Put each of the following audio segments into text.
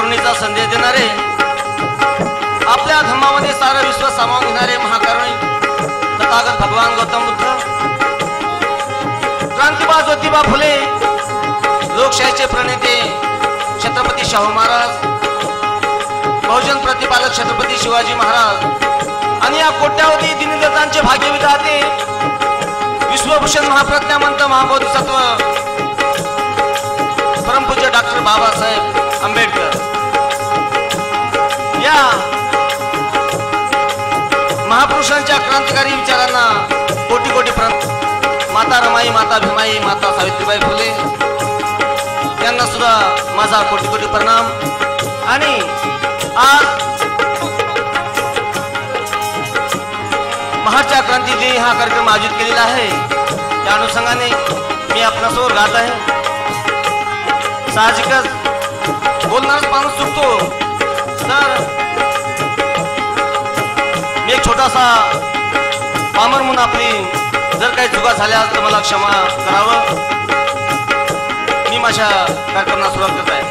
करुणेचा संदेश देणारे, आपल्या धर्मामध्ये सारं विश्व सामावून घेणारे महाकरुणी तथागत भगवान गौतम बुद्ध, क्रांतिबा ज्योतिबा फुले, लोकशाहीचे प्रणेते छत्रपती शाहू महाराज, बहुजन प्रतिपालक छत्रपती शिवाजी महाराज आणि या कोट्यावधी दीनदलितांचे भाग्यविधाते विश्वभूषण महाप्रज्ञावंत महाबोधिसत्व परमपूज्य डॉक्टर बाबासाहेब आंबेडकर या महापुरुषांच्या क्रांतिकारी विचारांना कोटी कोटी प्रणाम। माता रमाई, माता भीमाई, माता सावित्रीबाई फुले यांना सुद्धा माझा कोटी कोटी प्रणाम। आणि आज महाच्या क्रांती दिन हा कार्यक्रम आयोजित केलेला आहे, त्या अनुषंगाने मी आपणासमोर गात आहे। साहजिकच बोलणारच माणूस चुकतो, तर मी एक छोटासा पामर म्हणून आपली जर काही चुका झाल्या तर मला क्षमा करावं। मी माझ्या कार्यक्रमाला सुरुवात करत आहे।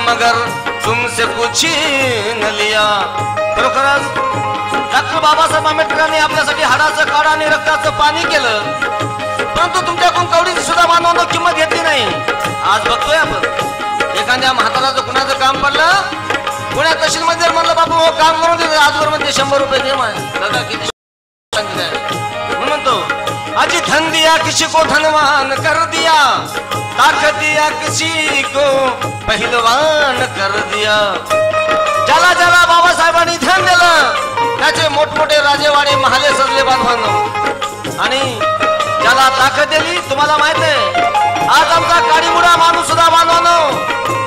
मगर तुमसे कुछ न लिया। खरोखरच डॉक्टर बाबासाहेब आंबेडकरांनी आपल्यासाठी हाडाचं काढ आणि रक्ताचं पाणी केलं, परंतु तुमच्याकडून कवडीची सुद्धा मानवानं किंमत घेतली नाही। आज बघतोय आपण एखाद्या म्हाताराचं कुणाचं काम पडलं, पुण्या तहसील मध्ये म्हणलं बापू हो काम करून दे, आजवर मध्ये 100 रुपये दे। दादा किती म्हणतो, अजी धन दिया किसी को धनवान कर दिया, ताकत दिया किसी को पहलवान कर दिया। ज्याला ज्याला बाबासाहेबांनी धन दिलं त्याचे मोठमोठे राजेवाडे महाले सजले बांधवांनो, आणि ज्याला ताकद दिली तुम्हाला माहित आहे, आज आमचा काडीमुडा माणूस सुद्धा बांधवांनो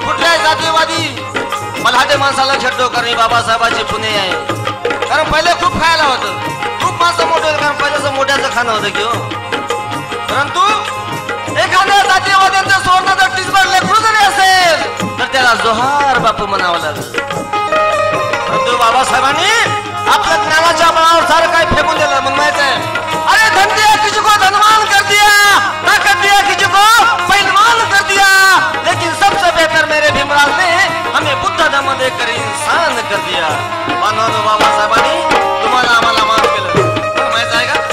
कुठल्याही जातीवादी मल्हाटे माणसाला छड्डो करणे बाबासाहेबांचे पुणे आहे। कारण पहिले खूप खायला होतं, खूप माणसं मोठे होते, कारण पहिल्याचं मोठ्याचं खाणं होतं की हो, परंतु एखाद्या जातीवाद्यांचं सोडणं जर टिचबड लेकरू जरी असेल तर त्याला जोहार बापू म्हणावं लागेल। परंतु बाबासाहेबांनी आपल्या ज्ञानाच्या बळावर सारं काही फेकून दिलं। मग माहित आहे, अरे धन दिया किसी को धनवान कर दिया, ताकत दिया किसी को पहलवान कर दिया, लेकिन सबसे बेहतर मेरे भीमराव ने हमें बुद्ध धर्म देकर इंसान कर दिया। मानव बाबासाहेबांनी तुम्हाला आम्हाला मान केलं, पण माहित आहे का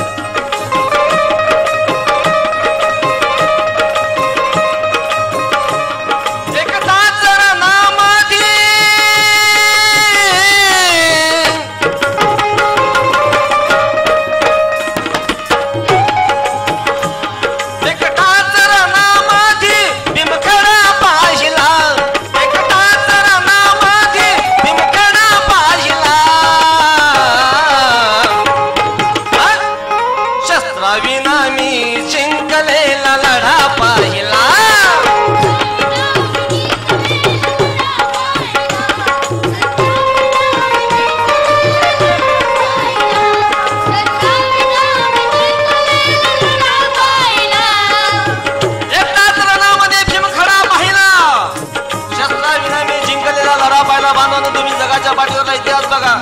इतिहास बघा।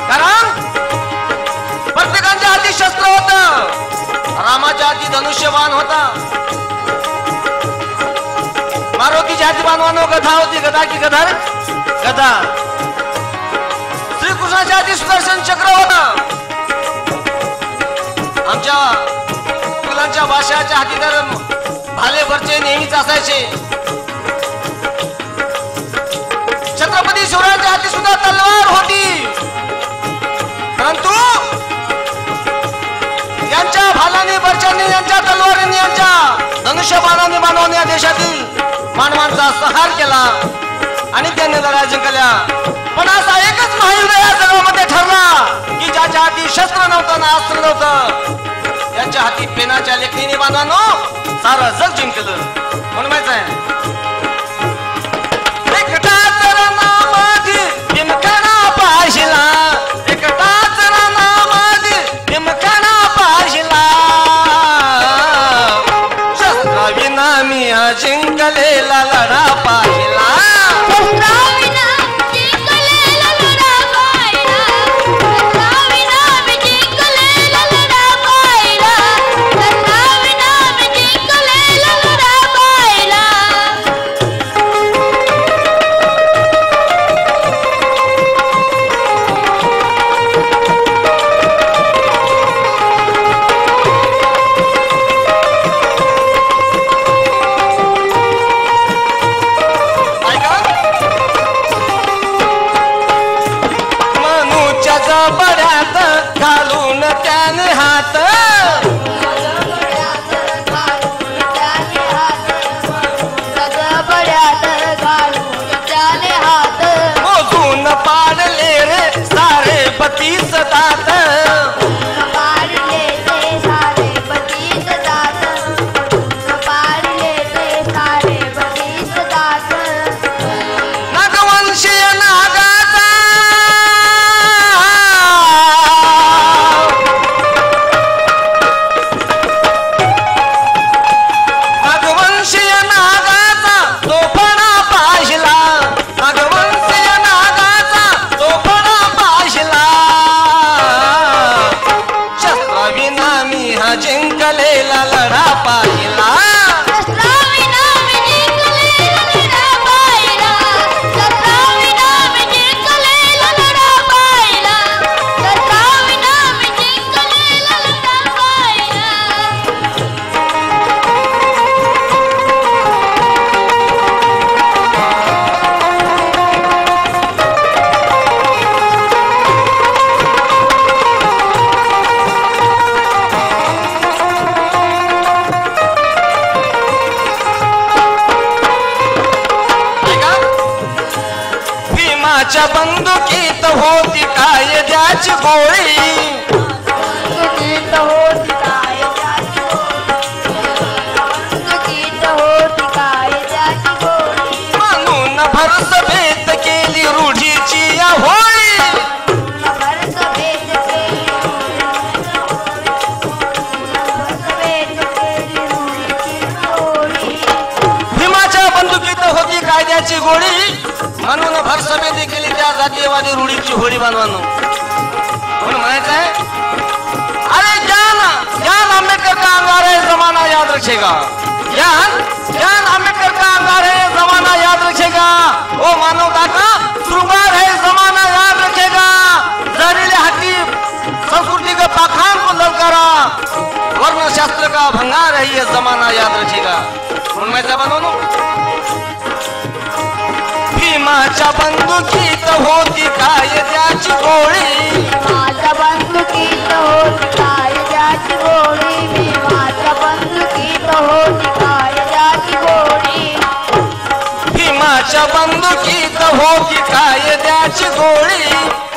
कारण प्रत्येकाच्या हाती शस्त्र होतं, रामाच्या हाती धनुष्यबाण होता, मारुतीच्या हाती बाणवानो गदा होती, गदा की गदा रे गदा, श्रीकृष्णाच्या हाती सुदर्शन चक्र होतं, आमच्या मुलांच्या भाषाच्या हाती तर भाले भरचे नेहमीच असायचे। छत्रपती शिवरायांच्या हाती सुद्धा तलवार होती, परंतु यांच्या भालाने बर्चांनी, यांच्या तलवारीने, यांच्या धनुष्यबाणाने बाणवून या देशातील मानवांचा संहार केला आणि त्यांनी लढाया जिंकल्या. पण असा एकच महायुद्ध या जगामध्ये ठरला की ज्याच्या हाती शस्त्र नव्हतं ना अस्त्र नव्हतं, त्याच्या हाती पेनाच्या लेखणीने बांधवानो सारं जग जिंकलं. म्हणून माहित आहे एकटाच नामाधी भीमकाना पाहिला, एकटाच नामाधी भीमकाना पाहिला, शस्त्राविना मी हा जिंकलेला लढा पाहिला. बड्यात घालून त्याने हात, मोजून पाडले रे सारे 32 दात, नागवंशीय नागाचा जिंकलेला लढा पाहिला. भीमाच्या बंदुकीत होती कायद्याची गोळी, म्हणून भरसभेत केली रूढीची या होळी. भीमाच्या बंदुकीत होती कायद्याची गोळी, म्हणून भरसभेत केली त्या जातीयवादी रूढीची होळी बांधवानो. म्हणून म्हणायचं आहे अरे ज्ञान आंबेडकर का अंगार है जमाना याद रखेगा, ज्ञान आंबेडकर का अंगार है जमाना याद रखेगा, वो मानवता का श्रृंगार है जमाना याद रखेगा, जहरीले हाथी संस्कृति के पाखान को ललकारा, वर्ण शास्त्र का भंगार है ये जमाना याद रखेगा. म्हणून माहिती बांधवानो भीमाच्या बंदुकीत होती कायद्याची गोळी, माझ्या बंदुकीत होती कायद्याची गोळी, भीमाच्या बंदुकीत होती कायद्याची गोळी, भीमाच्या बंदुकीत होती कायद्याची गोळी,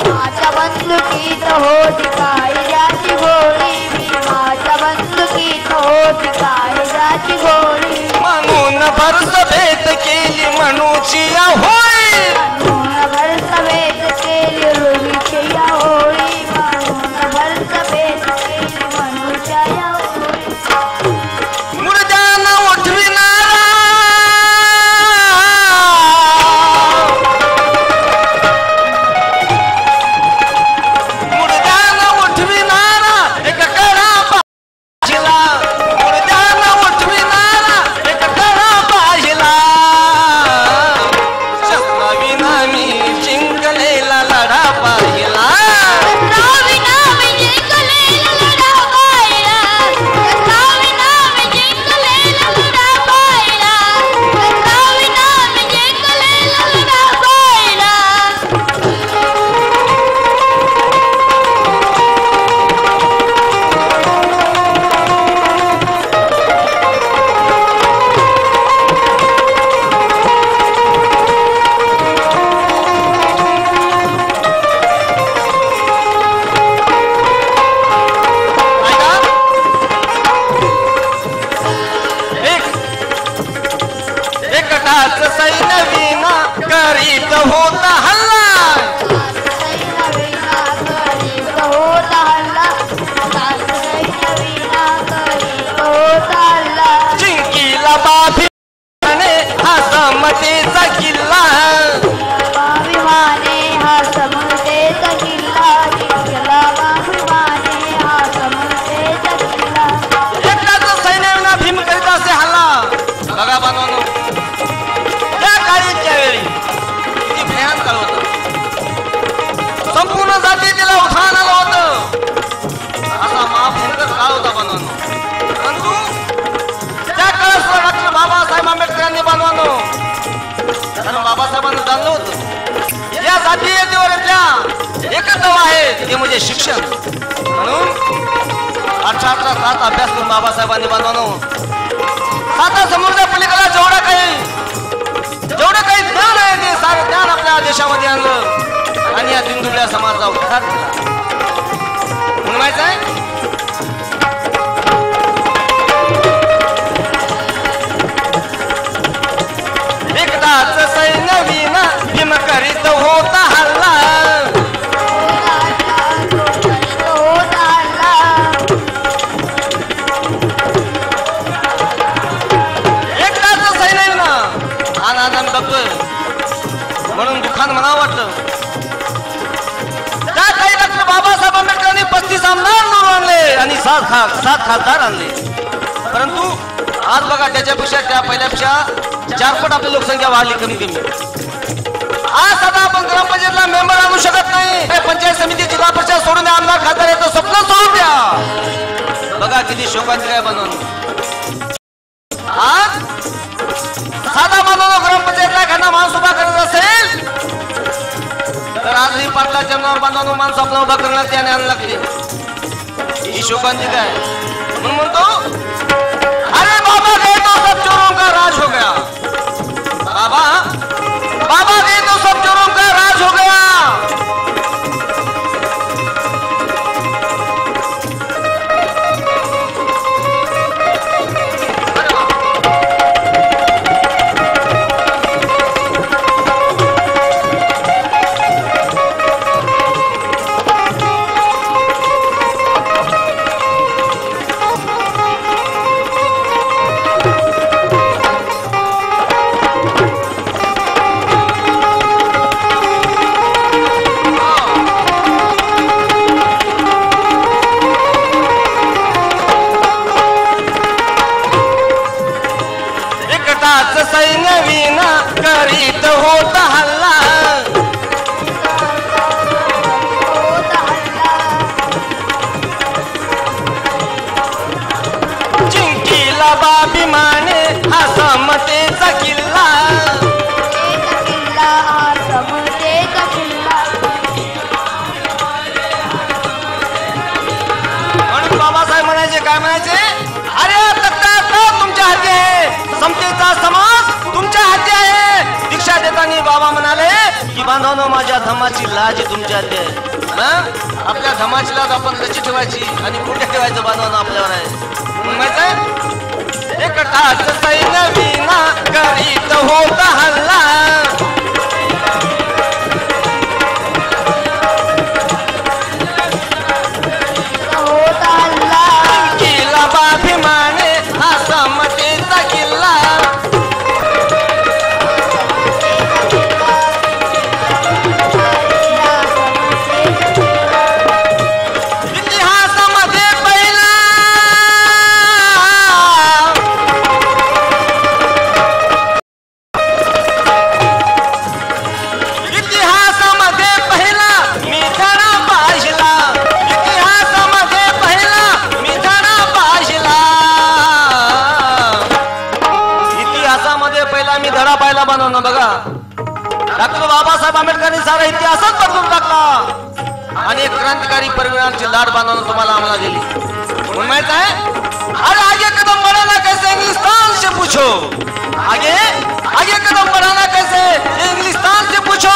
माझ्या बंदुकीत होती कायद्याची गोळी, भीमाच्या बंदुकीत होती कायद्याची गोळी, म्हणून भरसभेत केली मनूची या होळी, म्हणून भरसभेत केली रूढीची या होळी, म्हणून भरसभेत केली मनूच्या या होळी. मुर्द्यानं उठविणारा एक कडा पाहिला, मुर्द्यानं उठविणारा एक कडा पाहिला, शस्त्राविना मी जिंकलेला लढा पाहिला. बाबासाहेबांना जाणलं होतं या जातीयतेवरल्या एकच दवा आहे ते म्हणजे शिक्षण. म्हणून 18 तास अभ्यास करून बाबासाहेबांनी बनवणं साता समुद्र पलीकडे जेवढं काही ज्ञान आहे ते सारं ज्ञान आपल्या देशामध्ये आणलं आणि या दिनदुबळ्या समाजाचा उद्धार केला. म्हणून माहित आहे एकदाच सैन्य विना भीम करीत होता हल्ला. एकदाच सैन्य विना आनंद बघतोय म्हणून दुःखान म्हणावं वाटतं. त्या काही डॉक्टर बाबासाहेब आंबेडकरांनी 35 आमदार निवडून आणले आणि 7 खासदार आणले. परंतु आज बघा त्याच्यापेक्षा त्या पहिल्यापेक्षा 4 पट आपली लोकसंख्या वाढली कमी. आज आता आपण ग्रामपंचायतला मेंबर आणू शकत नाही. पंचायत समिती जिल्हा परिषद सोडून द्या, आमदार खासदार येतो स्वप्न सोडून द्या. बघा किती शोकांची काय बनवून आज साधा मानव ग्रामपंचायतला एखादा माणूस उभा करत असेल तर आजही पाटला जन्मावर बांधून माणूस आपला उभा करण्यात त्याने आणू लागते. ही शोकांची काय म्हणून म्हणतो अरे बाबा गए तो सब चोरों का राज हो गया. बाबा गए तो सब चोरों का राज हो गया. सैन्य विना करीत होता हल्ला. जिंकीला बाभिमाने हा समतेचा किल्ला. म्हणून बाबासाहेब म्हणायचे काय म्हणायचे अरे तुमच्या हाती आहे, समतेचा समाज तुमच्या हाती आहे. दीक्षा देताना बाबा म्हणाले की बांधवांनो माझ्या धमाची लाज तुमच्या हाती आहे. आपल्या धमाची लाज आपण कशी ठेवायची आणि कुठे ठेवायचं बांधवांनो आपल्यावर आहे. माहित आहे एकटाच सैन्य विना करीत होता हल्ला. किल्ला बाभिमाने हा समतेचा किल्ला. इतिहासामध्ये पहिला मी धडा पाहिला. इतिहासामध्ये पहिला मी धडा पाहिला. इतिहासामध्ये पहिला मी धडा पाहिला बनवणं. बघा डॉक्टर बाबासाहेब आंबेडकरांनी सारा इतिहासच बदलून टाकला आणि एक क्रांतिकारी परिवाराची लाड बांधवून तुम्हाला आम्हाला दिली. म्हणून माहित आहे अरे आगे कदम बढ़ाना कैसे इंग्लिस्तान से पूछो. आगे कदम बढ़ाना कैसे इंग्लिस्तान से पूछो.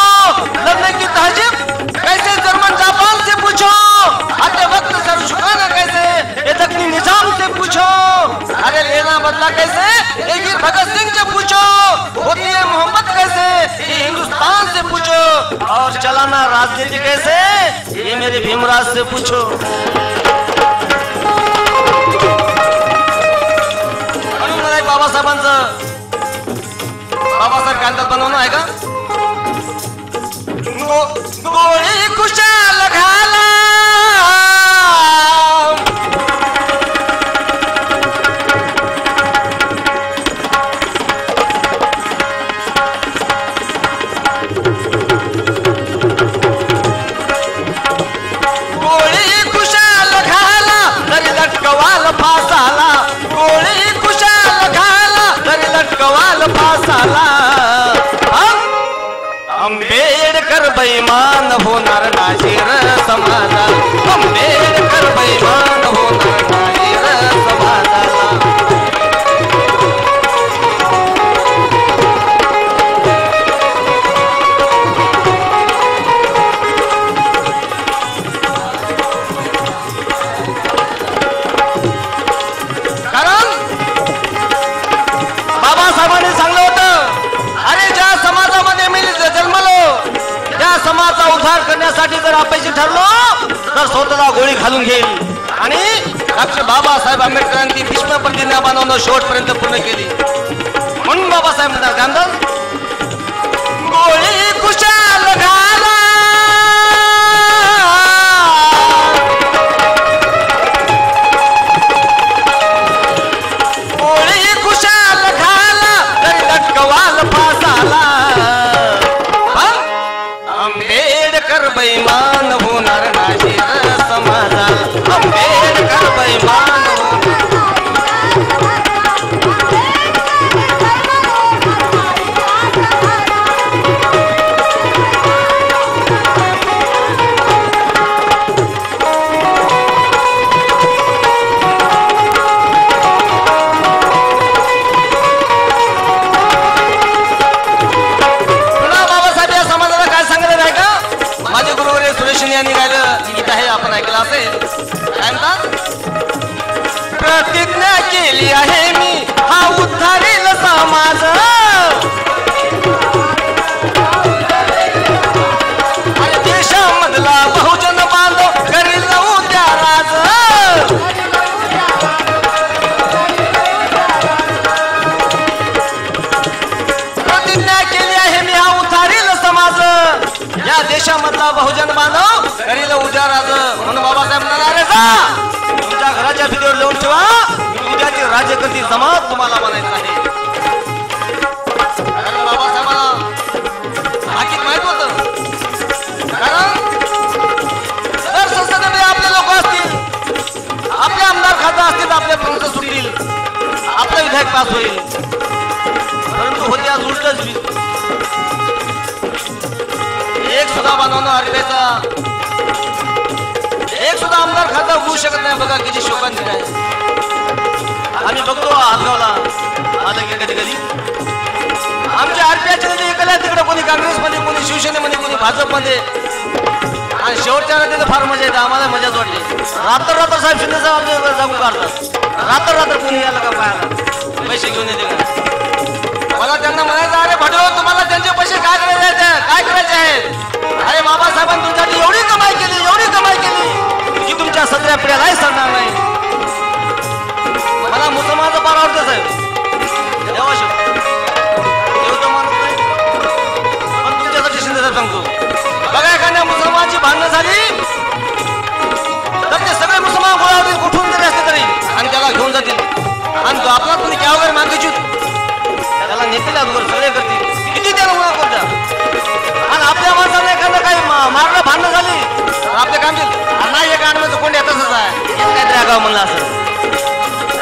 लड़ने की तहजीब कैसे जर्मन जापान से पूछो. आते वक्त सर झुकाना कैसे ये दक्षिणी निजाम से पूछो. अरे लेना बदला कैसे ये वीर भगत सिंह से पूछो. होती है मोहब्बत कैसे ये हिंदुस्तान से पूछो. और चलाना राजनीति कैसे ये मेरे भीमराज से पूछो. बाबासाहेबांचं बाबासाहेब कांदा बनवणं आहे का. गोळी खुशाल घाला. गोळी खुशाल घाला तरी लटकवाल फासाला. गोळी खुशाल घाला तरी लटकवाल फासाला. बैमान होणार नाही र समाजाला, आंबेडकर बैमान होणार नाही र समाजाला. कारण बाबासाहेबांनी सांगलं होतं, अरे ज्या समाजामध्ये मी जन्मलो त्या समाजाचा उद्धार करण्यासाठी जर अपयशी ठरलो तर स्वतःला गोळी घालून घेईल. आणि डॉक्टर बाबासाहेब आंबेडकरांनी भीष्म प्रतिज्ञा बनवणं शेवटपर्यंत पूर्ण केली. म्हणून बाबासाहेब म्हणतात गांधल, गोळी खुशाल घाला, गोळी खुशाल घाला, तरी लटकवाल फासाला. आंबेडकर बैमान होणार नाही र समाजाला, आंबेडकर बैमान प्रतिज्ञा केली आहे मी, हा उद्धारील समाज. देशामधला बहुजन बांधव करील उद्या राज. प्रतिज्ञा केली आहे मी, हा उद्धारील समाज. या देशामधला बहुजन बांधव करील उद्या राज. म्हणून बाबासाहेब म्हणाले, जा तुमच्या घराच्या भिंतीवर लिहून ठेवा, उद्याची राज्यकर्ती जमात तुम्हाला बनायचं आहे. कारण बाबासाहेबांना हाकीत माहित होतं. कारण जर संसदेमध्ये आपले लोक असतील, आपले आमदार खासदार असतील, आपले प्रश्न सुटतील, आपलं विधेयक पास होईल. परंतु होते आज उलटच. एक सुद्धा बनवणं आरबीआयचा एक सुद्धा आमदार खासदार होऊ शकत नाही. बघा किती शोकांती आहे. आम्ही बघतो हातगावला आता कधी कधी आमच्या आरपीआयचे नेते इकडे तिकडे, कोणी काँग्रेसमध्ये, कोणी शिवसेनेमध्ये, कोणी भाजपमध्ये. आणि शेवटच्या तिथे फार मजा येते. आम्हाला मजाच वाटते. रात्र साहेब शिंदे साहेब जाऊन काढतात. रात्र कोणी यायला का पाहायला पैसे घेऊन येते का. मला त्यांना म्हणायचं, अरे भटो तुम्हाला त्यांचे पैसे काय करायचे आहेत. अरे बाबासाहेबांनी तुमच्यासाठी एवढी कमाई केली की तुमच्या सगळ्या पिढ्यालाही सरणार नाही. मला मुसलमानाचा पार आवडतं साहेब, देव तर मानत नाही. पण तुमच्यासाठी शिंदे साहेब सांगतो, बघा एखाद्या मुसलमानाची भांडणं झाली तर ते सगळे मुसलमान गोळा होतील, कुठून तरी असते तरी, आणि त्याला घेऊन जातील. आणि तो आपला कोणी क्या वगैरे मागायची त्याला नेतेला सगळे करतील. किती त्याला उन्हा करतात. आणि आपल्या माणसाने एखादं काही मारणं भांडणं झाली तर आपले काम देईल, नाही एक आणलं तर कोणी येतच आहे, काहीतरी आगाव म्हणलं असं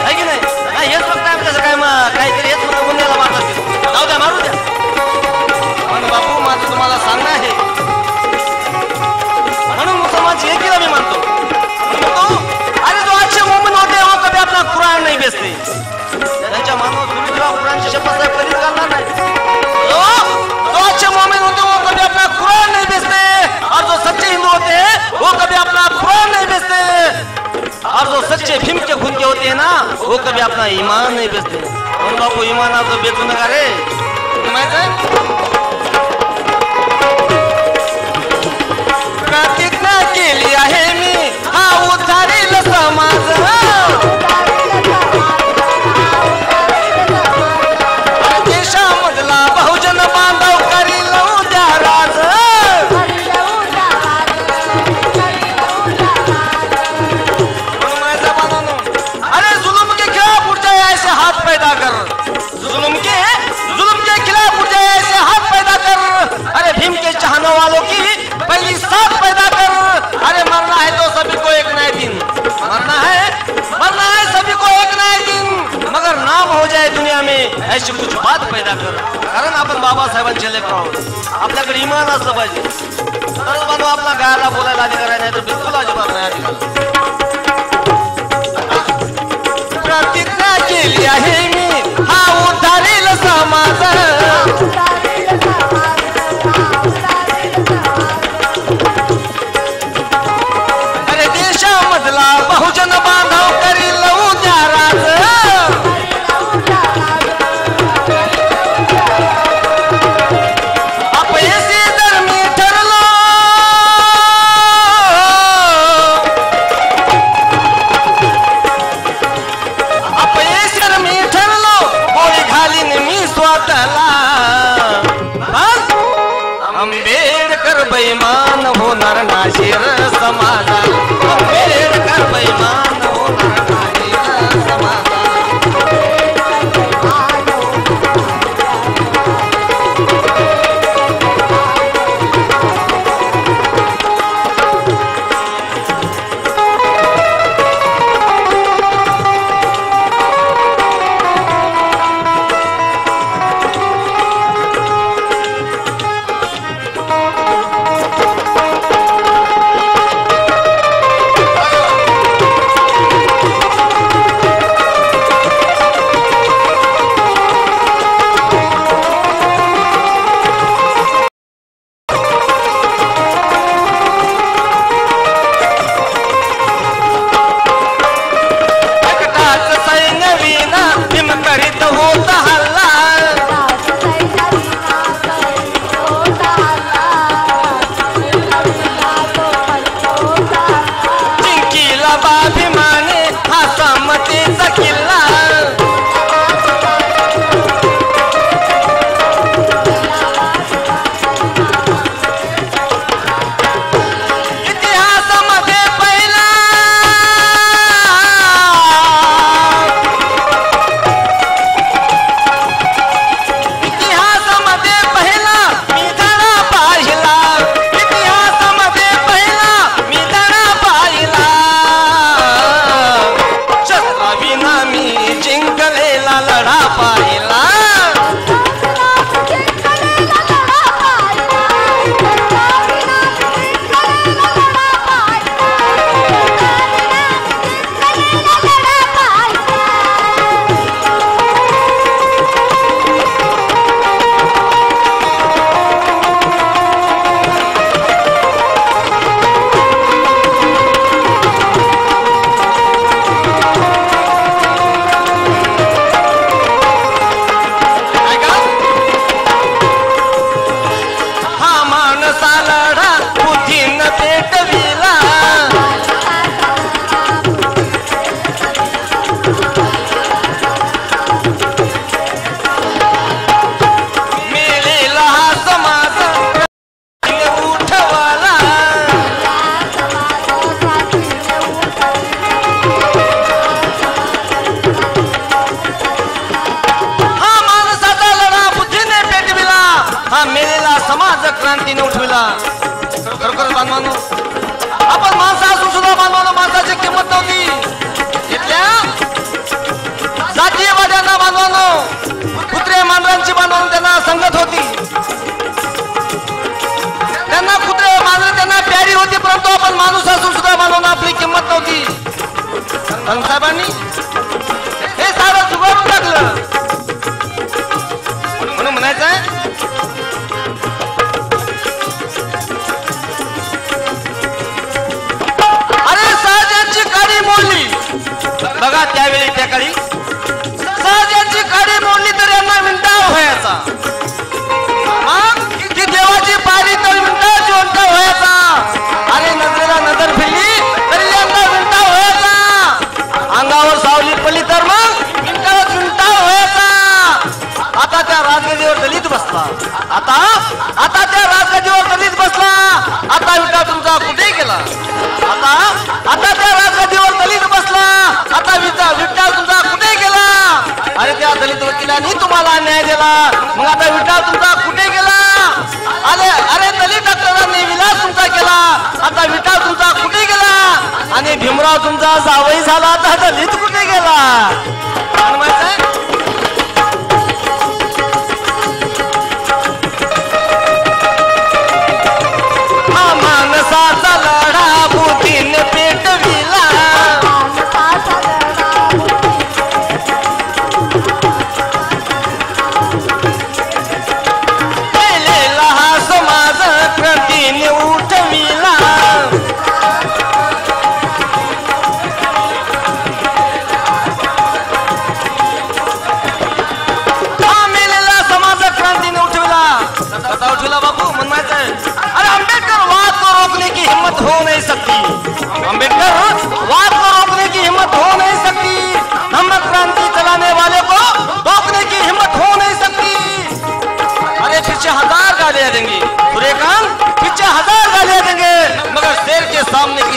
आहे की नाही. हेच फक्त आपल्याचं काय काहीतरी हेच फक्त गुन्ह्याला मारतात. जाऊ द्या, मारू द्या. पण बापू माझं तुम्हाला सांगणं आहे, म्हणून मुसलमानची एकीला मी मानतो. अरे जो अच्छे मोमिन होते वो कभी अपना कुरान नहीं बेचते. त्यांच्या मानवात कुरानची शपथ साहेब कधीच घालणार नाही. जो अच्छे मोमिन होते वो कभी अपना कुरान नहीं बेचते, और जो सच्चे हिंदू होते हैं वो कभी अपना कुरान नहीं बेचते, और जो सच्चे भीम के खून के होते हैं ना वो कभी अपना ईमान नहीं बेचते. म्हणून बापू ईमान आपलं बेचू नका रे. माहित आहे प्रतिज्ञा केली आहे मी, हा उद्धारील समाज. देशामधला बहुजन बांधव करील उद्या राज. अरे जुलुम के खिलाफ उठ जाए ऐसे हाथ पैदा कर, जुलुम के खिलाफ उठ जाए ऐसे हाथ पैदा कर. अरे भीम के चाहने वालों की पहली साथ पैदा कर. अरे मरना है तो सभी को एक नए दिन, मरना है सभी को एक नए दिन, मगर नाम हो जाए दुनिया में ऐसी कुछ बात पैदा कर. कारण आपण बाबासाहेबांचे लेकर आहोत, आपल्याकडे इमान असलं पाहिजे. तर बांधव आपला गायला बोलायला अधिकार आहे, नाही तर बिलकुल अजिबात नाही अधिकार. प्रतिज्ञा केली आहे मी हा उद्धारेल समाज. अरे देशामधला बहुजन बांधव करील उद्धाराच. अपयशी जर मी ठरलो गोळी घालीन मी स्वतःला. आंबेडकर बैमान होणार नाशिर समाजा. आंबेडकर बैमान होणार नाशिर समाजा. क्रांतीने उठविला. खरोखर बांधवांनो, आपण माणसं असून सुद्धा बांधवांनो माणसाची किंमत नव्हती. इथल्या जातीयवाद्यांना बांधवांनो, कुत्रे मांजरांची बांधवांनो त्यांना संगत होती. त्यांना कुत्रे मांजर त्यांना प्यारी होती, परंतु आपण माणूस असून सुद्धा बांधवांनो आपली किंमत नव्हती. साहेबांनी हे सारं जुगारून टाकलं. म्हणून म्हणायचं आहे, बघा त्यावेळी त्या काळी सहजाची काडी मोडली तर यांना मिनिटा व्हायचा. मग ती देवाची पारी तर मिनिटा जिवंत व्हायचा. आणि नजरेला नजर फिरली तरी यांना मिनिटा व्हायचा. अंगावर सावली पडली तर मग मिनिटाला मिनिटा व्हायचा. आता त्या राजगदीवर दलित बसला. आता त्या राजगदीवर दलित बसला. आता विटा तुमचा कुठे गेला? आता त्या राजगदीवर दलित बसला. आता विठ्ठल तुमचा कुठे गेला? अरे त्या दलित वकिलांनी तुम्हाला न्याय दिला, मग आता विठ्ठल तुमचा कुठे गेला? अरे दलित डॉक्टरांनी विलास तुमचा केला, आता विठ्ठल तुमचा कुठे गेला? आणि भीमराव तुमचा जावई झाला, आता दलित कुठे गेला? हा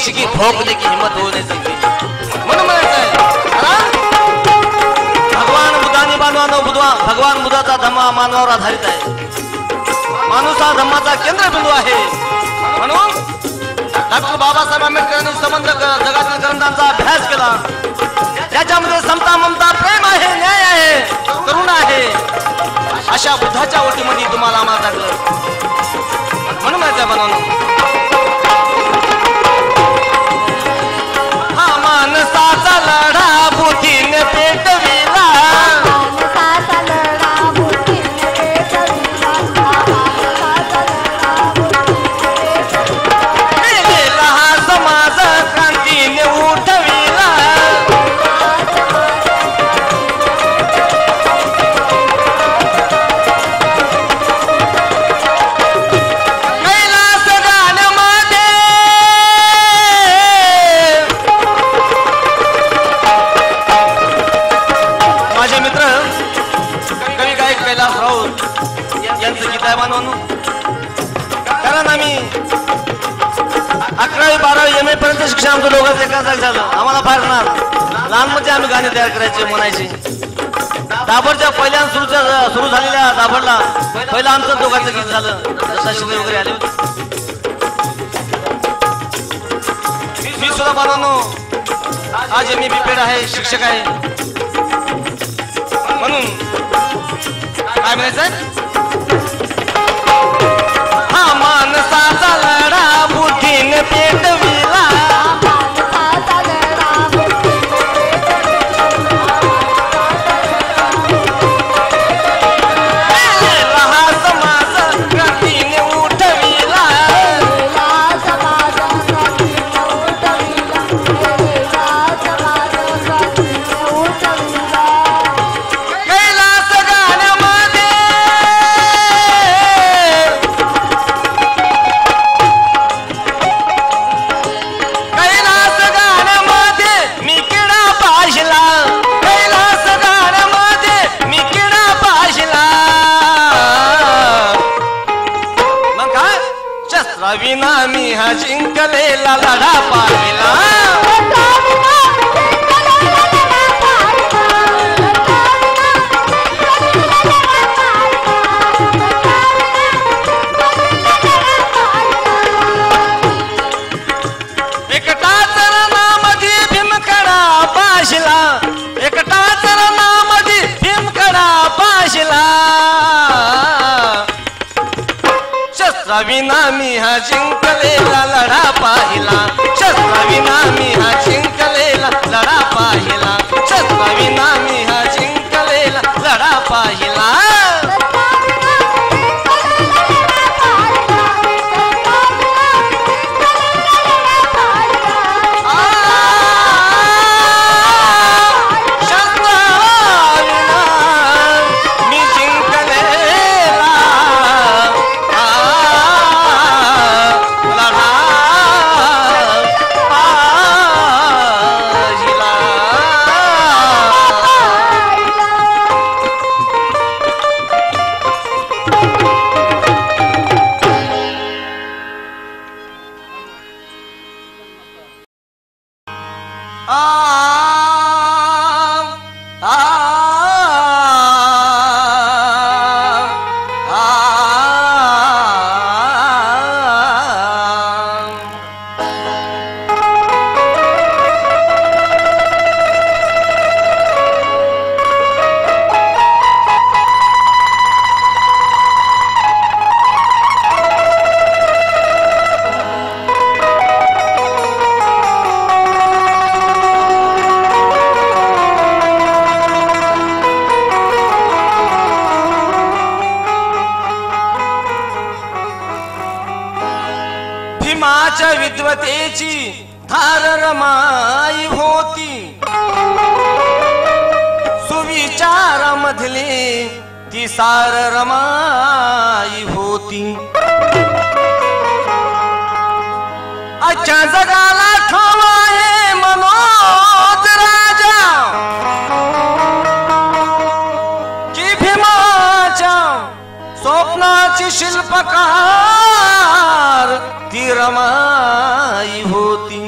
कशी की ठोकले की हिम्मत होऊ नये म्हणून म्हणायचंय भगवान बुद्धाने भगवान बुद्धाचा धम्म मानवावर आधारित आहे. माणूस हा धम्माचा केंद्रबिंदू आहे. म्हणून डॉक्टर बाबासाहेब आंबेडकरांनी संबंध जगातील ग्रंथांचा अभ्यास केला. त्याच्यामध्ये समता ममता प्रेम आहे, न्याय आहे, करुणा आहे. अशा बुद्धाच्या ओटीमध्ये तुम्हाला आम्हाला टाकलं म्हणून माझ्या बनवणं हा माणसाचा लढा बुद्धीने पेटविला. कारण आम्ही 11वी 12वी MA पर्यंत शिक्षण आमचं दोघांचं एका जागी झालं. आम्हाला फार लहानमध्ये आम्ही गाणे तयार करायचे, म्हणायचे. दाभडच्या पहिल्या सुरू झालेल्या दाभडला पहिलं आमचं दोघांचं गीत झालं. जसा शिकले वगैरे आले होते. मी सुद्धा बनवनो आज MA BPED आहे, शिक्षक आहे. म्हणून काय म्हणायचंय हा माणसाचा लढा बुद्धीने पेटविला. हा समाज क्रांतीने उठविला. कैलास गाण्यामध्ये मी किडा पाहिला. कैलास गाण्यामध्ये मी किडा पाहिला. मग काय शस्त्राविना मी हा जिंकलेला लढा पाहिला. एकटाच रणामध्ये भीमकडा पाशिला. एकटाच रणामध्ये भीमकडा पाशिला. शस्त्राविना मी हा जिंकलेला लढा पाहिला. शस्त्राविना मी हा जिंकलेला लढा पाहिला. शस्त्राविना मी हा जिंकलेला लढा पाहिला. भीमाच्या विद्वतेची धार रमाई होती. सुविचारामधली ती सार रमाई होती. आजच्या जगाला ठावा आहे मनोज राजा की भीमाच्या स्वप्नाची शिल्पकार ती रमाई होती.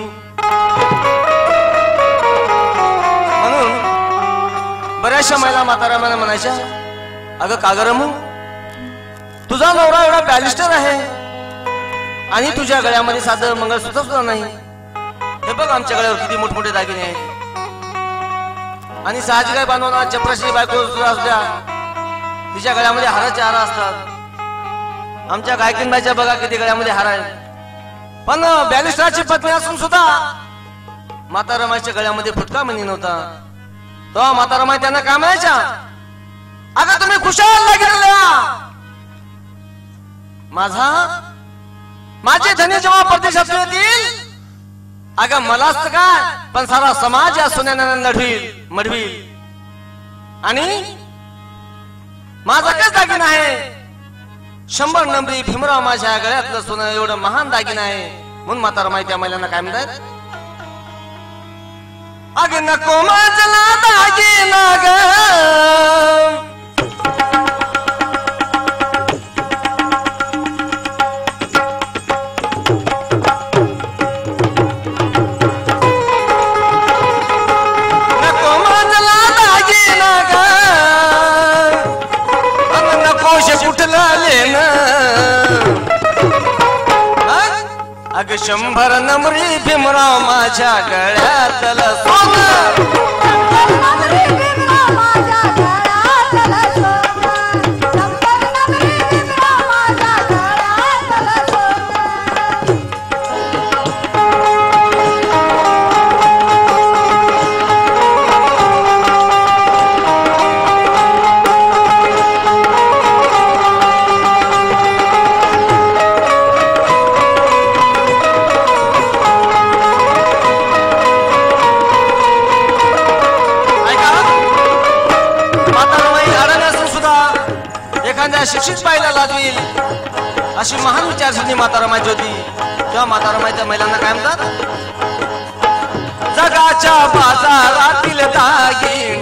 बायला म्हाताऱ्याने म्हणायच्या, अगं का ग रमू, तुझा नवरा एवढा बॅलिस्टर आहे आणि तुझ्या गळ्यामध्ये साधं मंगळसूत्र सुद्धा नाही. हे बघ आमच्या गळ्यावर किती मोठमोठे दागिने आहेत. आणि साहजिक आहे बांधवांना, चपराशी बायको सुद्धा असू द्या, तिच्या गळ्यामध्ये हाराचे हार असतात. आमच्या गायकीनबाईच्या बघा किती गळ्यामध्ये हार आहेत. पण बॅलिस्टराची पत्नी असून सुद्धा माता रमाईच्या गळ्यामध्ये फुटका मणी नव्हता. तेव्हा माता रमाई त्यांना काय म्हणायच्या, अगं तुम्ही खुशाल लागलेल्या, माझे धनी जेव्हा परदेशात येतील, अगं मलाच काय पण सारा समाज या सोन्यानं मढवील. आणि माझा काय दागिना आहे, 100 नंबरी भीमराव माझ्या गळ्यातलं सोनं एवढं महान दागिना आहे. म्हणून म्हातारा माहिती त्या महिलांना काय म्हणतात, अग नको माझला दागिना ग, नको माझला दागिना ग, अग नकोश कुठला लेन, अग 100 नंबरी भीमराव माझ्या गळ्यातलं सोनं, शिक्षित बाईला लाजवील अशी महान विचारसरणी माता रमाईची होती. तेव्हा माता रमाईच्या महिलांना काय म्हणतात, जगाच्या बाजारातील दागिन,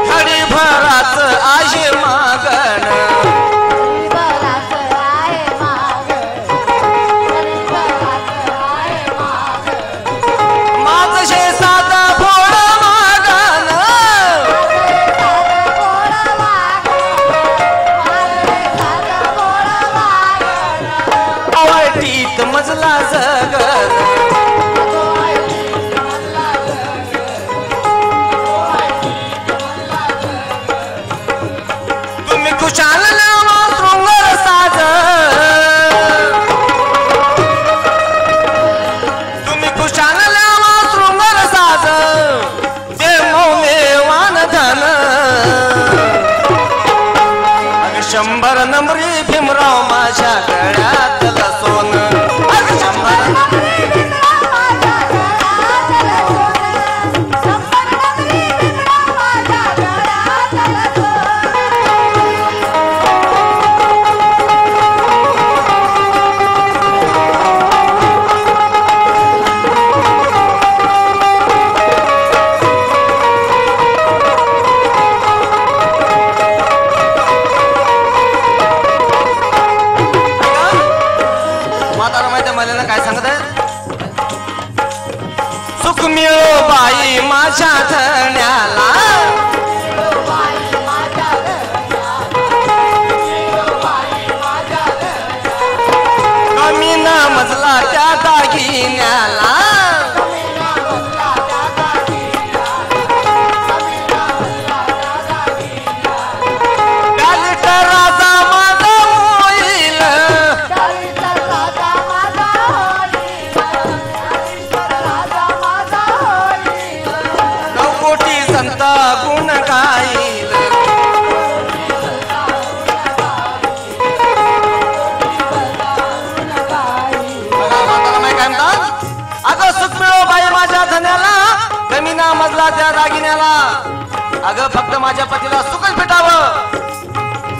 खडी भराच आहे मागण, मजला जग, तुम्ही खुशाल शृंगार साज, तुम्ही खुशाल शृंगार साज, ते मौल्यवान धन, 100 नंबरी भीमराव माझ्या गळ्यातलं सोनं, काय सांगत आहे, सुख मिळो बाई माझ्या धण्याला, कमी ना मजला त्या दागिन्याला, मजला त्या दागिन्याला, अगं फक्त माझ्या पतीला सुखच भेटावं.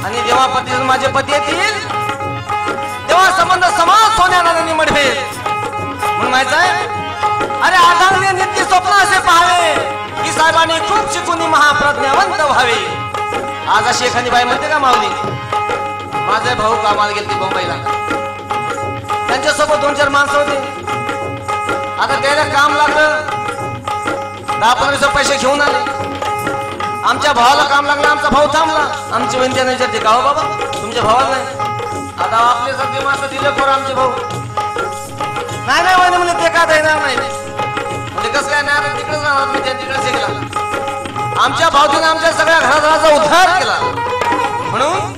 आणि जेव्हा पती माझे पती येतील तेव्हा संबंध समाज सोन्याने मढवेल. म्हणून माहित आहे, अरे आढळले नित्य स्वप्न असे पाहावे की साहेबांनी खूप शिकून महाप्रज्ञावंत व्हावे. आज अशी एखादी बाई म्हणते का, माऊली माझे भाऊ कामाला गेले मुंबईला, त्यांच्यासोबत 2-4 माणसं होते. आता त्याला काम लागलं, 10-15 पैसे घेऊन आले. आमच्या भावाला काम लागलं, आमचा भाऊ थांबला. आमची बहीण त्याने विचारते, का हो बाबा तुमच्या भावाला नाही? आता आपले सगळे माणसं दिले कोण आमचे भाऊ? नाही नाही म्हणे, म्हणजे ते का देणार नाही म्हणजे कसं काय नाही, तिकडेच राहणार मी, त्या तिकडे शिकला. आमच्या भाऊजीने आमच्या सगळ्या घराचा उद्धार केला. म्हणून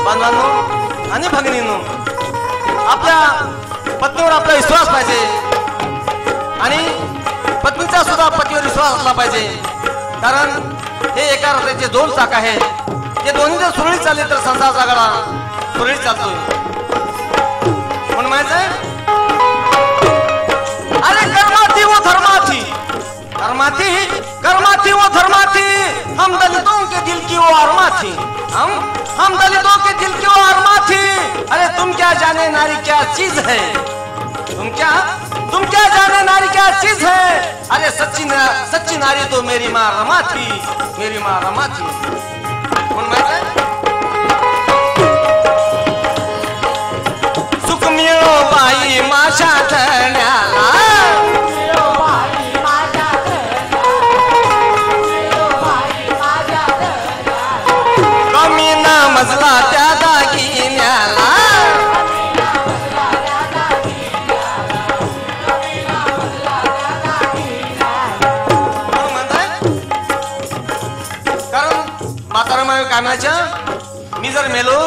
बांधवांनो आणि भगिनींनो, आपल्या पत्नीवर आपला विश्वास पाहिजे आणि पत्नीचा सुद्धा पतीवर विश्वास असला पाहिजे. कारण हे एका रथाचे 2 चाक आहेत. ते दोन्ही जर सुरळीत चालले तर संसाराचा गाडा सुरळीत चालतोय. म्हणून माहिती अरे कर्माथी वो धर्माथी, कर्माथी वो धर्माथी, हम दलितों के दिल की वो आरमा थी, हम दलितों के दिल की वो आरमा थी. अरे तुम क्या जाने नारी क्या चीज है, तुम क्या जाने नारी क्या चीज है. अरे सच्ची नारी तो मेरी माँ रमा थी, मेरी माँ रमा थी. सुख मिळो बाई माझ्या धण्याला, कमी ना मजला त्या दागिन्याला. कामाच्या मी जर मेलो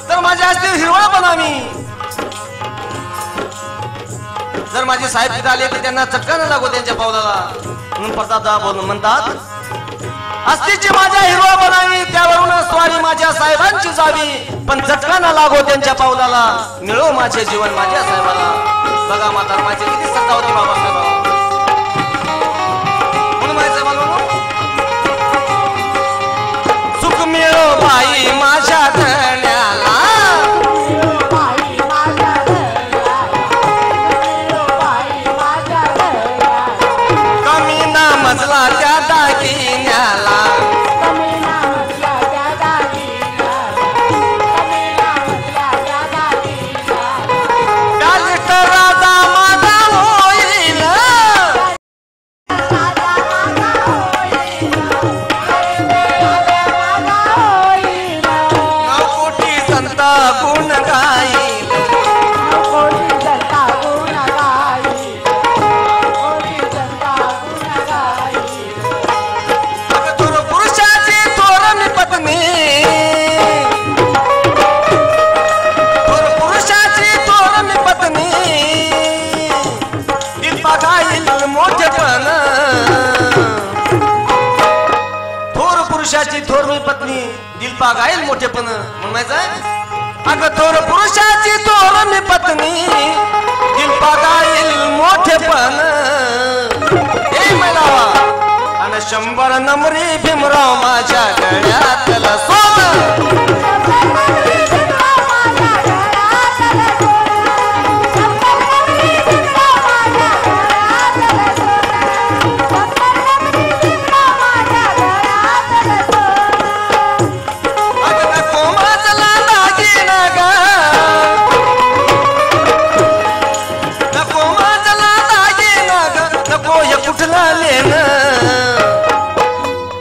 तर माझ्या असतील हिरवळ बनावी. जर माझे साहेब तिथे आले की त्यांना चटका न लागो त्यांच्या पावलाला. म्हणून प्रतापदादा बोलून म्हणतात, अस्तीची माझ्या हिरवळ बनावी, त्यावरून स्वारी माझ्या साहेबांची जावी, पण चटका न लागो त्यांच्या पावलाला, मिळो माझे जीवन माझ्या साहेबाला. बघा म्हातार माझी किती श्रद्धा होती बाबासाहेबांना. म्हणून माहिती मला मिळो बाई माझ्या धण्याला, कमी ना मजला त्या दागिन्याला. राजा माझा होईल, गुण गाईल, थोर पुरुषाची थोर मी पत्नी, थोर पुरुषाची थोर मी पत्नी, दिल बघाईल मोठेपण. थोर पुरुषाची थोर मी पत्नी, दिल बघाईल मोठेपण. म्हणून माहिती अगं थोर पुरुषाची थोर मी पत्नी, दिल बघाईल मोठेपण. हे मैलावा आणि 100 नंबरी भीमराव माझ्या गळ्यातलं सोनं.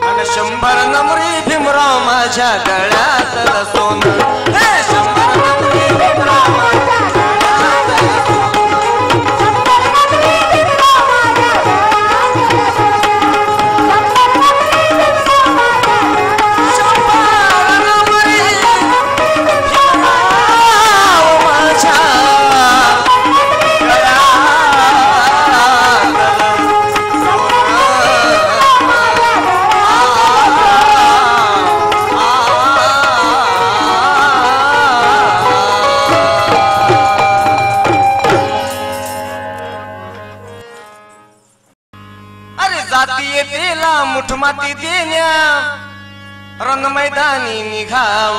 आणि 100 नंबरी भीमराव माझ्या गळ्यातलं सोनं. 100 नंबरी भीमराव माझ्या गळ्यातलं मुठमाती देण्या रण मैदानी निघाव.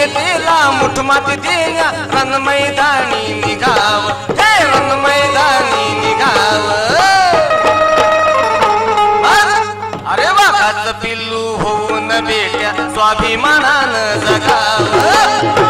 येतेला मुठ माती देण्या रण मैदानी निघाव हे रण मैदानी निघाव अरे वाघाचं पिल्लू होऊन बेट्या स्वाभिमानानं जगाव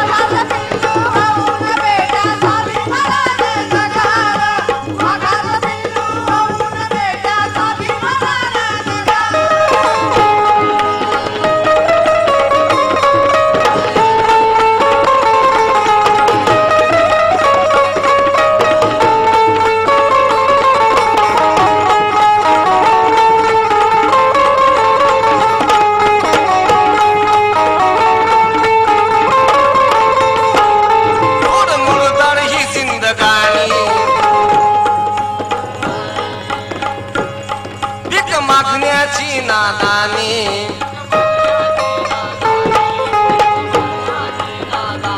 मागण्याची नादानी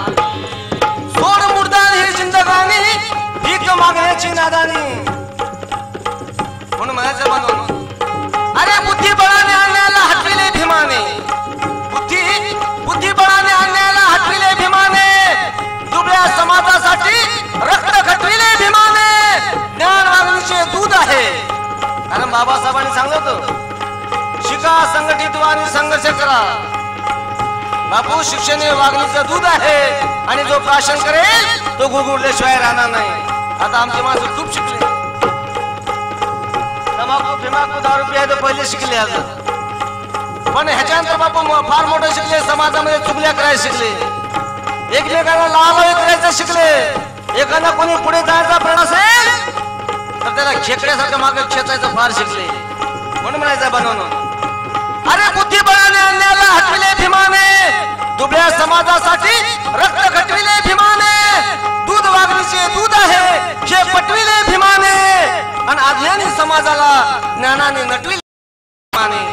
सोड मुर्दान ही जिंदगानी भीक मागण्याची नादानी म्हणून म्हणायचं बनवून अरे बुद्धिबळाने अन्यायाला हटविले भीमाने बुद्धिबळाने अन्यायाला हटविले भीमाने दुबळ्या समाजासाठी रक्त घटविले भीमाने ज्ञान वागणीचे दूध आहे कारण बाबासाहेबांनी सांगितलं शिका संघटित आणि संघर्ष करा बापू शिक्षण हे वागणीचं दूध आहे आणि जो प्राशन करेल तो गुळगुळल्याशिवाय राहणार नाही आता आमचे माणसं खूप शिकले तंबाखू फिमाकू दारू पियायचं पहिले शिकले आता पण ह्याच्यानंतर बापू फार मोठे शिकले समाजामध्ये चुगल्या करायला शिकले एकमेकांना लावाळी करायचं शिकले एखादा कोणी पुढे जायचा प्रण असेल तर त्याला खेकड्यासारखं मागे खेचायचं फार शिकले म्हणून म्हणायचं बनवणं अरे बुद्धिबळाने अन्यायाला हटविले भीमाने दुबळ्या समाजासाठी रक्त घटविले भीमाने दूध वागणीचे दूध आहे हे पटविले भीमाने आणि अज्ञानी समाजाला ज्ञानाने नटविले भीमाने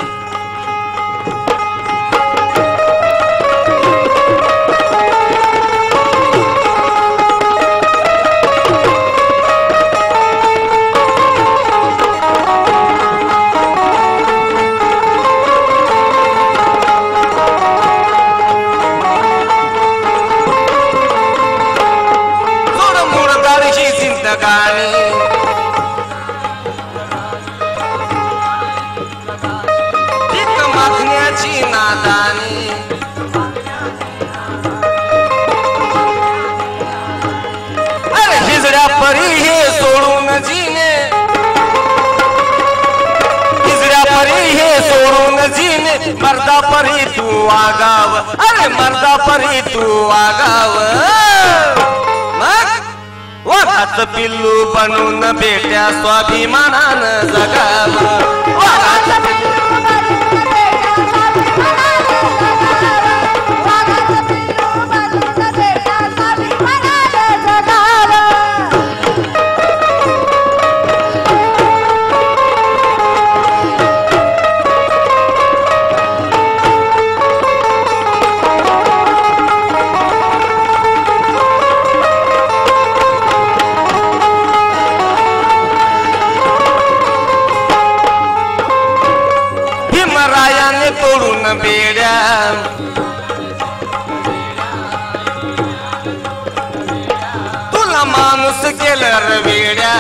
मागण्याची नादानी अरे हिजड्या परी हे सोडून जीने हिजड्या परी हे सोडून जीने मर्दा परी तू वागाव अरे मर्दा परी तू वागाव वाघाचं पिल्लू बनून बेट्या स्वाभिमानानं जगाव वाघाचं पिल्लू रायाने तोडून बेड्या तुला माणूस केलं रे वेड्या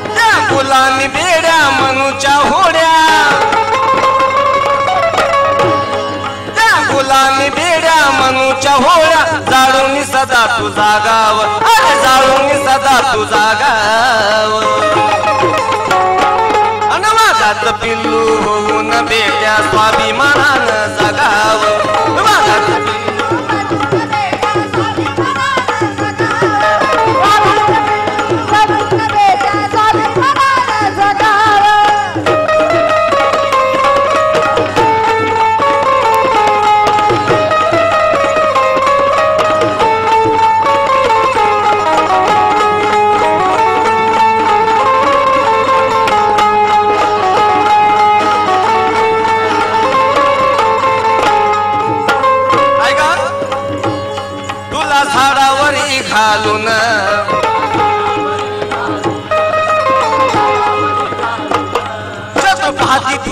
त्या गुलानी बेड्या मनुच्या होड्या त्या गुलानी बेड्या मनुच्या होड्या जाळून सदा तुझा गाव अरे जाळून सदा तुझा गाव अन वाघाचं पिल्लू होऊन बेट्या स्वाभिमानानं जगाव वाघाचं पिल्लू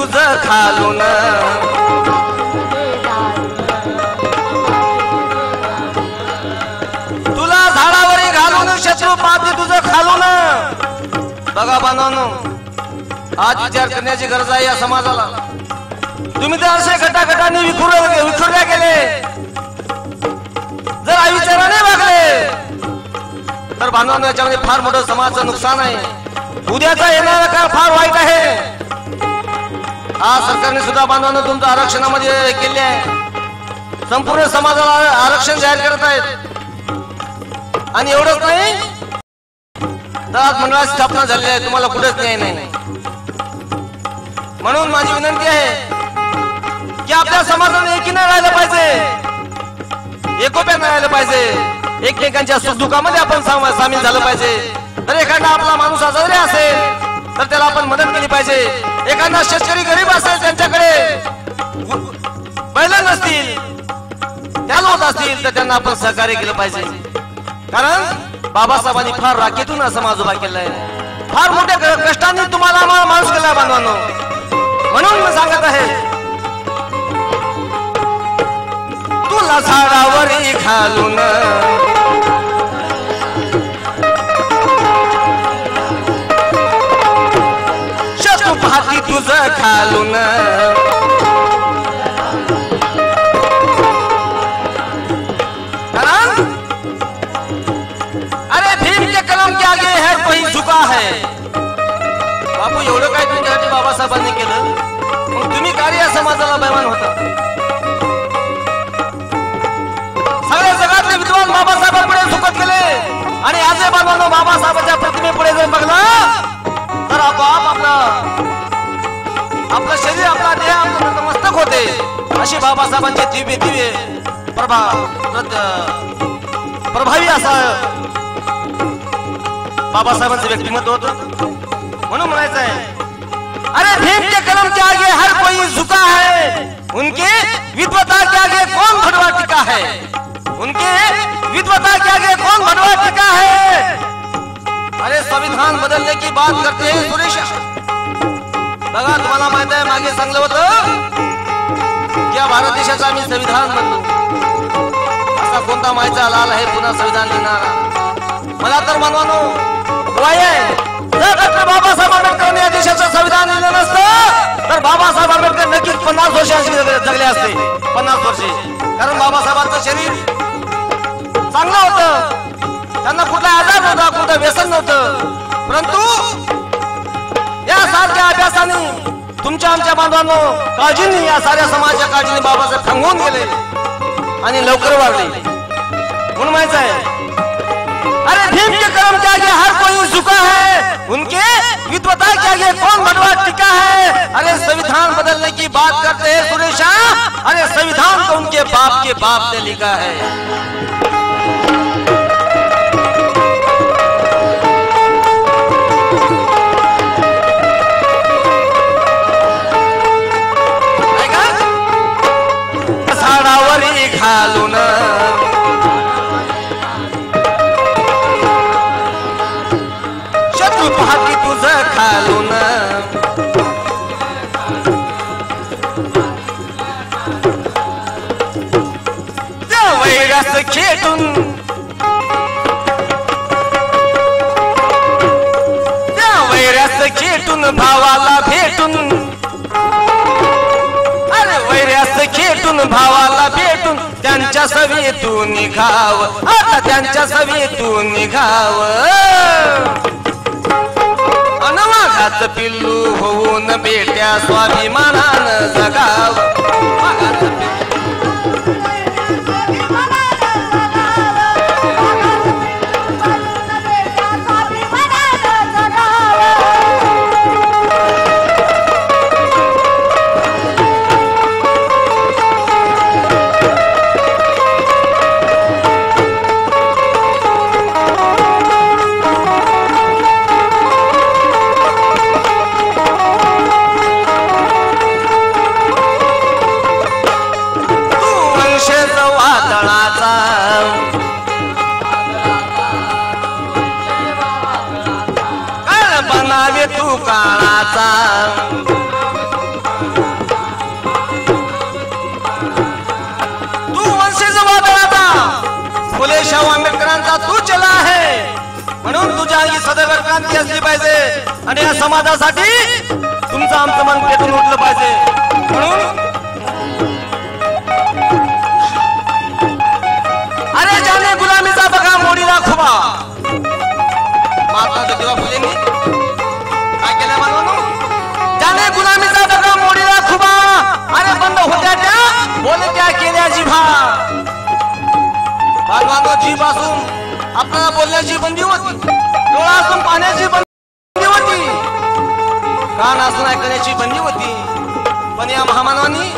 तुझं खालून तुला झाडावरी घालून शत्रू पाहते तुझं खालून. बघा बांधवांनो, आज विचार करण्याची गरज आहे या समाजाला. तुम्ही तर असे गटागटाने विखुरल्या गेले. जर अविचाराने वागले तर बांधवांनो याच्यामध्ये फार मोठं समाजाचं नुकसान आहे. उद्याचा येणारा काळ फार वाईट आहे. आज सरकारने सुद्धा बांधवांनो तुमचं आरक्षणामध्ये केले आहे. संपूर्ण समाजाला आरक्षण जाहीर करत आहेत. आणि एवढंच नाही तर आज मंडळाची स्थापना झाली आहे. तुम्हाला कुठेच न्याय नाही. म्हणून माझी विनंती आहे की आपल्या समाजाने एकीने राहिलं पाहिजे, एकोप्याने राहिलं पाहिजे, एकमेकांच्या सुखदुःखामध्ये आपण सामील झालं पाहिजे. तर एखादा आपला माणूस आजारी असेल तर त्याला आपण मदत केली पाहिजे. एखादा शेतकरी गरीब असेल, त्यांच्याकडे बैल नसतील, त्याला होत असतील तर त्यांना आपण सहकार्य केलं पाहिजे. कारण बाबासाहेबांनी फार राखेतून असं समाज उभा केलाय. फार मोठ्या कष्टांनी तुम्हाला आम्हाला माणूस केलाय बांधवांनो. म्हणून मी सांगत आहे, तुला झाडावरी खालून शत्रू पाहती तुझं खालून. अरे भीम के कलम के आगे है कोई झुका है. बापू एवढं काय तुमच्यासाठी बाबासाहेबांनी केलं, मग तुम्ही कार्य या समाजाला बेमान होता. सगळ्या जगातले विद्वान बाबासाहेबांपुढे झुकत गेले. आणि आजही बाबांनो बाबासाहेबांच्या प्रतिमेपुढे जर बघलं तर आपोआप आपलं शरीर, आपला देह, आपलं नतमस्तक होते. अशी बाबासाहेबांचे दिव्य प्रभावी असं बाबासाहेबांचं व्यक्तिमत्व होतं. म्हणून म्हणायचं आहे, अरे भीम के कलम के आगे हर कोई झुका है, उनके विद्वता के आगे कौन भड़वा टिका है, उनके विद्वता के आगे कौन भड़वा टिका है. अरे संविधान बदलने की बात करते हैं सुरेश. बघा तुम्हाला माहित आहे, मागे सांगलं होतं की या भारत देशाचं आम्ही संविधान बनलो. असा कोणता मायचा लाल आहे पुन्हा संविधान लिहिणारा. मला तर मानवानो वय आहे. जर डॉक्टर बाबासाहेब आंबेडकरांनी या देशाचं संविधान लिहिलं नसतं तर बाबासाहेब आंबेडकर नक्कीच 50 वर्षांशी जगले असते. 50 वर्षे. कारण बाबासाहेबांचं शरीर चांगलं होतं, त्यांना कुठला आजार नव्हता, कुठलं व्यसन नव्हतं. परंतु यासारख्या अभ्यासाने तुमच्या आमच्या बांधवांनो काळजीने, या साऱ्या समाजाच्या काळजीने बाबासाहेब थांबवून गेले आणि लवकर वाढले. म्हणून माहिती आहे, अरे भीम के कलम के आगे हर कोई झुका है, उनके विद्वता के आगे कौन भड़वा टिका है. अरे संविधान बदलने की बात करते हैं सुरेशा. अरे संविधान तो उनके बाप के बाप ने लिखा है. झाडावरी घालून शत्रू पाहती तुझं खालून. त्या वैरास खेटून, त्या वैरास खेटून भावाला भेटून, वैर्यास खेटून भावाला भेटून त्यांच्या सवेतून निघाव. आता त्यांच्या सवेतून निघाव. अनवाघात पिल्लू होऊन बेट्या स्वाभिमानानं जगाव. तुझ्या अंगी सदैव क्रांती असली पाहिजे आणि या समाजासाठी तुमचं आमचं मन पेटून उठलं पाहिजे. म्हणून अरे जाने गुलामीचा बघा मोडीला खुबा. महात्मा ज्योतिबा फुलेंनी काय केलं मानवानो? जाने गुलामीचा बघा मोडीला खुबा. अरे बंद होत्या त्या बोलत्या केल्या जिभा. मानवानो जीभ असून आपल्याला बोलण्याची बंदी होती, डोळा असून पाहण्याची बंदी होती, कान असून ऐकण्याची बंदी होती. पण या महामानवांनी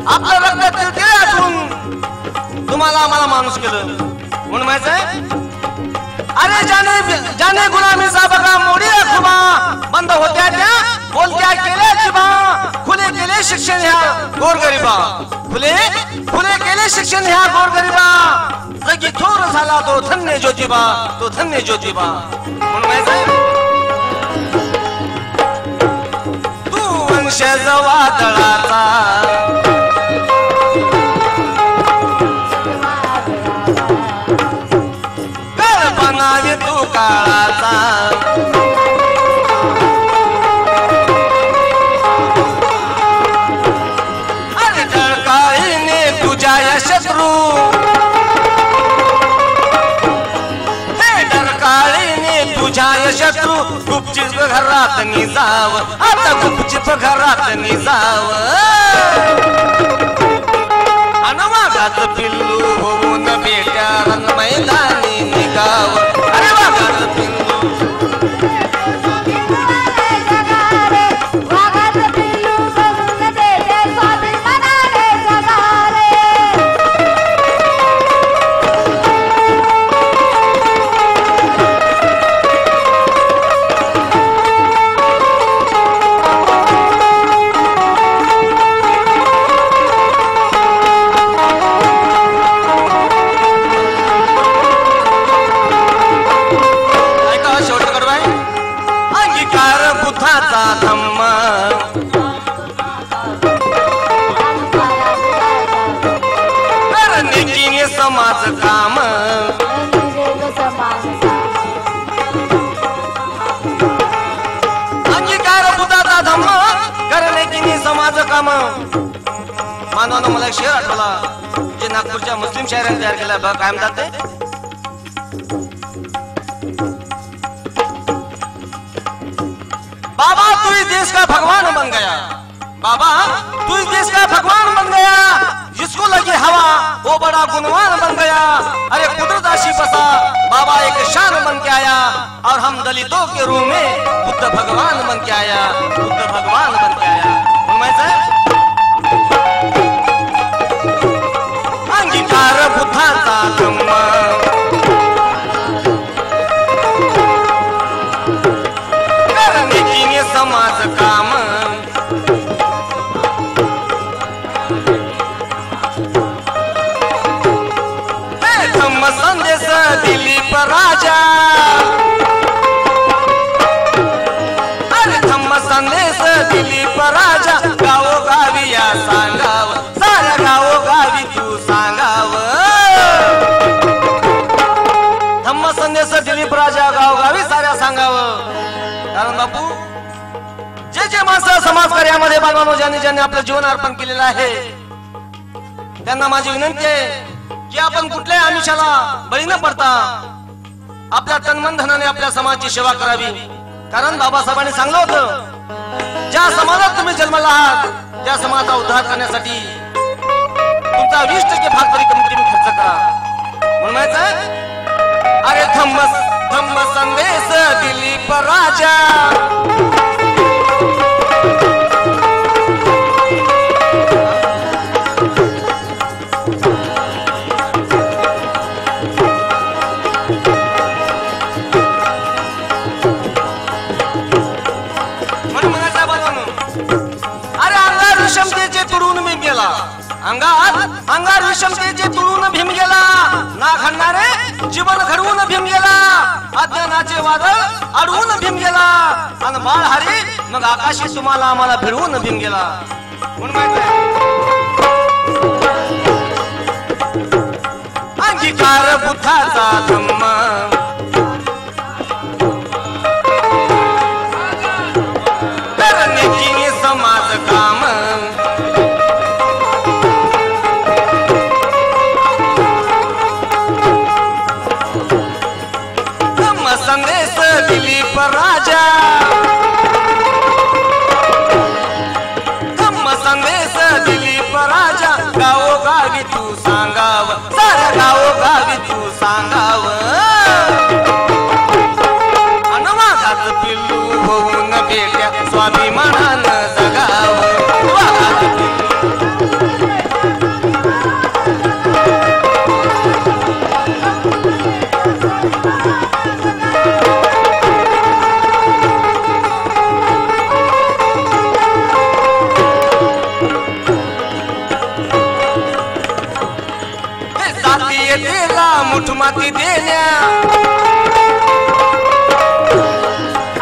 आपलं रक्त तिळतिळे असून तुम्हाला आम्हाला माणूस केलं. म्हणून माहित आहे, अरे जाने गुलामीचा बघा मोडी खुबा. बंद होत्या त्या बोलत्या केल्या जिभा. खुले केले शिक्षण ह्या गोरगरिबा. खुले केले शिक्षण ह्या गोरगरिबा. जगी थोर झाला तो धन्य ज्योतिबा, तो धन्य ज्योतिबा. म्हणून माहित आहे, तू वंशज वादळाचा बनावे तू काळाचा. अरे टळकाळीने तुझ्या या शत्रू. हे टळकाळीने तुझ्या या शत्रू. गुपचीप घरात निजाव, आता गुपचीप घरात निजाव. वाघाचं पिल्लू होऊन बेट्या रंग मैदानी निघाव. अरे वाघाचं पिल्लू समाज काम. अंगीकार बुद्धाचा धम्म करणे की समाज काम. मानवानं मला एक शेर आठवला जे नागपूरच्या मुस्लिम शायरांनी तयार केला. बघ काय म्हणतात ते, बाबा तू इस देश का भगवान बन गया. बाबा तू इस देश का भगवान बन गया. जिसको लगी हवा वो बड़ा गुणवान बन गया. अरे कुदरत आशी बसा बाबा एक शान बन के आया. और हम दलितों के रूह में बुद्ध भगवान बन के आया, बुद्ध भगवान बन के आया. अंगीकार बुद्धाचा धम्म करणे की समाज काम. संदेश दिलीप राजा. अरे धम्म संदेश दिलीप राजा. गावोगावी या सांगाव, साऱ्या गावोगावी तू सांगाव. धम्म संदेश दिलीप राजा गावोगावी साऱ्या सांगाव. कारण बापू जे जे माणसं समाजकार्यामध्ये बालमानव ज्यांनी आपलं जीवन अर्पण केलेलं आहे त्यांना माझी विनंती आहे की आपण कुठल्याही आमिषाला बळी न पडता आपल्या तनमन धनाने आपल्या समाजाची सेवा करावी. कारण बाबासाहेबांनी सांगलं होतं, ज्या समाजात तुम्ही जन्माला आहात त्या समाजाचा उद्धार करण्यासाठी तुमचा 20% भाग तरी कमी खर्च करा. म्हणून माहिती, अरे धम्म संदेश दिलीप राजा. विषमतेचे तुडून भीम गेला. अंगार विषमतेचे तुडून भीम गेला. ना घडणारे जीवन घडवून भीम गेला. अज्ञानाचे वादळ अडवून भीम गेला. आणि बाळ हरी मग आकाशी तुम्हाला आम्हाला भिडवून भीम गेला. म्हणून अंगीकार बुद्धाचा धम्म स्वाभिमानानं जगावं जातीयतेला मुठमाती देण्या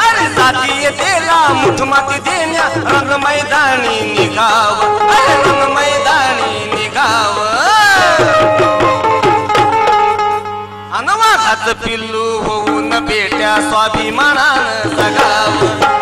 अरे जातीयतेला मुठमाती देण्या रंग मैदानी निघाव अरे रंग मैदानी निघाव अनवाघात पिल्लू होऊन बेट्या स्वाभिमानानं जगाव